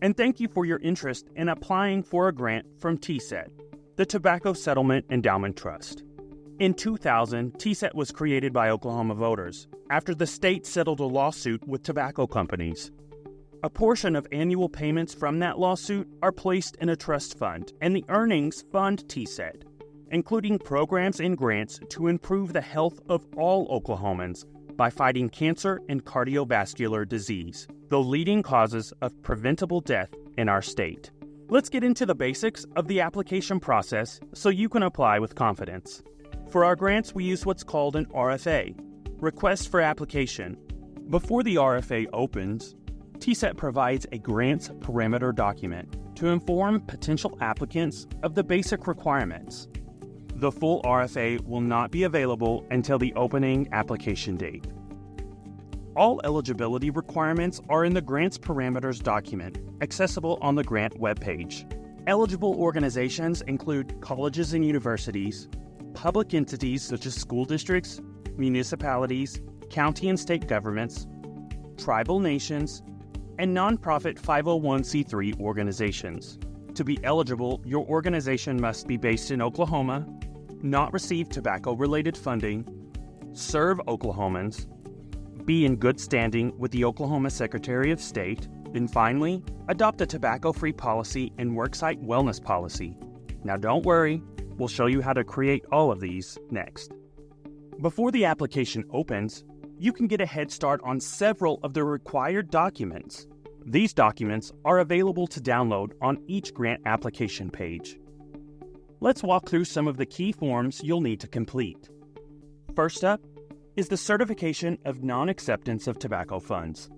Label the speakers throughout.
Speaker 1: And thank you for your interest in applying for a grant from TSET, the Tobacco Settlement Endowment Trust. In 2000, TSET was created by Oklahoma voters after the state settled a lawsuit with tobacco companies. A portion of annual payments from that lawsuit are placed in a trust fund, and the earnings fund TSET, including programs and grants to improve the health of all Oklahomans by fighting cancer and cardiovascular disease, the leading causes of preventable death in our state. Let's get into the basics of the application process so you can apply with confidence. For our grants, we use what's called an RFA, Request for Application. Before the RFA opens, TSET provides a grants parameter document to inform potential applicants of the basic requirements. The full RFA will not be available until the opening application date. All eligibility requirements are in the Grants Parameters document, accessible on the grant webpage. Eligible organizations include colleges and universities, public entities such as school districts, municipalities, county and state governments, tribal nations, and nonprofit 501c3 organizations. To be eligible, your organization must be based in Oklahoma, not receive tobacco-related funding, serve Oklahomans, be in good standing with the Oklahoma Secretary of State, and finally, adopt a tobacco-free policy and worksite wellness policy. Now don't worry, we'll show you how to create all of these next. Before the application opens, you can get a head start on several of the required documents. These documents are available to download on each grant application page. Let's walk through some of the key forms you'll need to complete. First up is the Certification of Non-Acceptance of Tobacco Funds.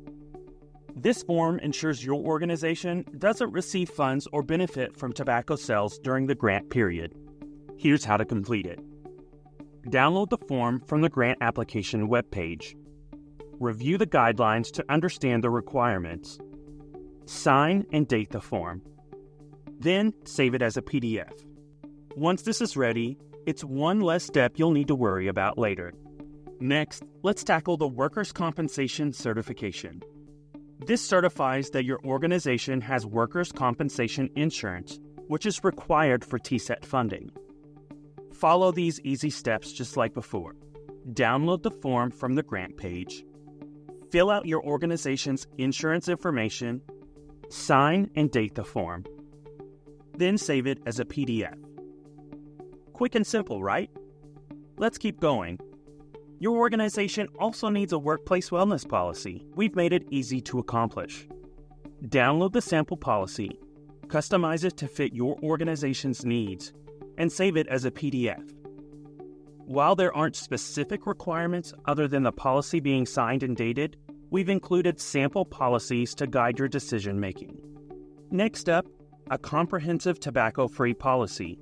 Speaker 1: This form ensures your organization doesn't receive funds or benefit from tobacco sales during the grant period. Here's how to complete it. Download the form from the grant application webpage. Review the guidelines to understand the requirements. Sign and date the form. Then save it as a PDF. Once this is ready, it's one less step you'll need to worry about later. Next, let's tackle the Workers' Compensation Certification. This certifies that your organization has workers' compensation insurance, which is required for TSET funding. Follow these easy steps just like before. Download the form from the grant page. Fill out your organization's insurance information. Sign and date the form. Then save it as a PDF. Quick and simple, right? Let's keep going. Your organization also needs a workplace wellness policy. We've made it easy to accomplish. Download the sample policy, customize it to fit your organization's needs, and save it as a PDF. While there aren't specific requirements other than the policy being signed and dated, we've included sample policies to guide your decision-making. Next up, a comprehensive tobacco-free policy.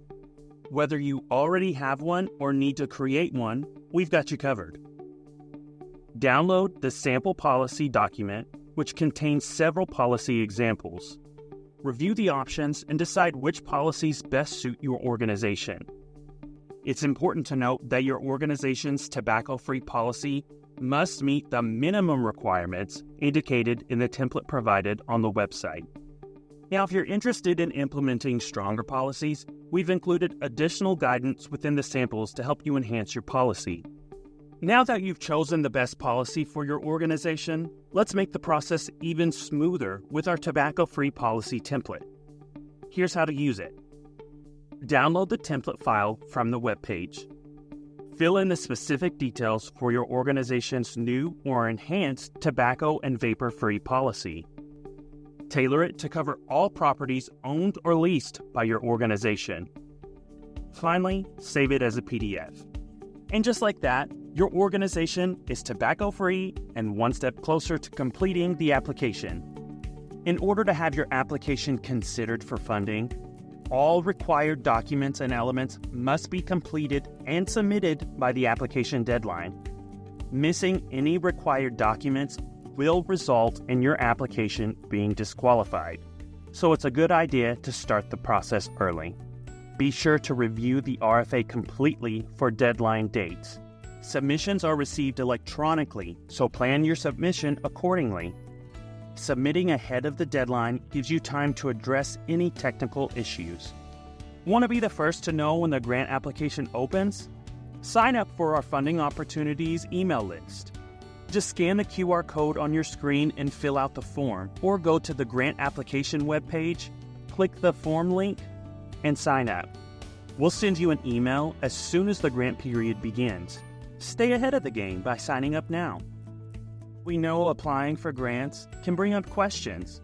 Speaker 1: Whether you already have one or need to create one, we've got you covered. Download the sample policy document, which contains several policy examples. Review the options and decide which policies best suit your organization. It's important to note that your organization's tobacco-free policy must meet the minimum requirements indicated in the template provided on the website. Now, if you're interested in implementing stronger policies, we've included additional guidance within the samples to help you enhance your policy. Now that you've chosen the best policy for your organization, let's make the process even smoother with our tobacco-free policy template. Here's how to use it. Download the template file from the webpage. Fill in the specific details for your organization's new or enhanced tobacco and vapor-free policy. Tailor it to cover all properties owned or leased by your organization. Finally, save it as a PDF. And just like that, your organization is tobacco-free and one step closer to completing the application. In order to have your application considered for funding, all required documents and elements must be completed and submitted by the application deadline. Missing any required documents will result in your application being disqualified, so it's a good idea to start the process early. Be sure to review the RFA completely for deadline dates. Submissions are received electronically, so plan your submission accordingly. Submitting ahead of the deadline gives you time to address any technical issues. Want to be the first to know when the grant application opens? Sign up for our Funding Opportunities email list. Just scan the QR code on your screen and fill out the form, or go to the grant application webpage, click the form link, and sign up. We'll send you an email as soon as the grant period begins. Stay ahead of the game by signing up now. We know applying for grants can bring up questions.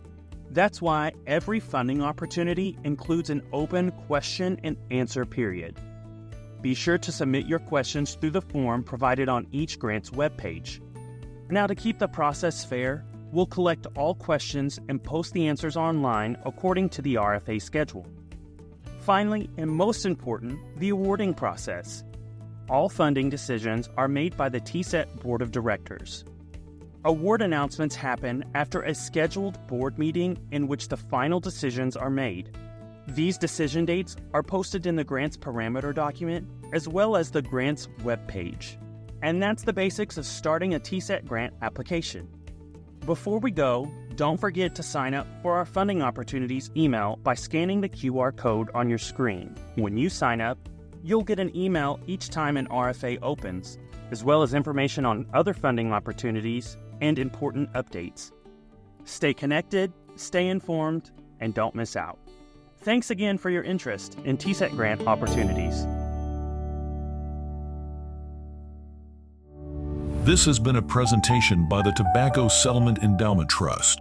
Speaker 1: That's why every funding opportunity includes an open question and answer period. Be sure to submit your questions through the form provided on each grant's webpage. Now, to keep the process fair, we'll collect all questions and post the answers online according to the RFA schedule. Finally, and most important, the awarding process. All funding decisions are made by the TSET Board of Directors. Award announcements happen after a scheduled board meeting in which the final decisions are made. These decision dates are posted in the grant's parameter document as well as the grant's webpage. And that's the basics of starting a TSET grant application. Before we go, don't forget to sign up for our Funding Opportunities email by scanning the QR code on your screen. When you sign up, you'll get an email each time an RFA opens, as well as information on other funding opportunities and important updates. Stay connected, stay informed, and don't miss out. Thanks again for your interest in TSET grant opportunities.
Speaker 2: This has been a presentation by the Tobacco Settlement Endowment Trust.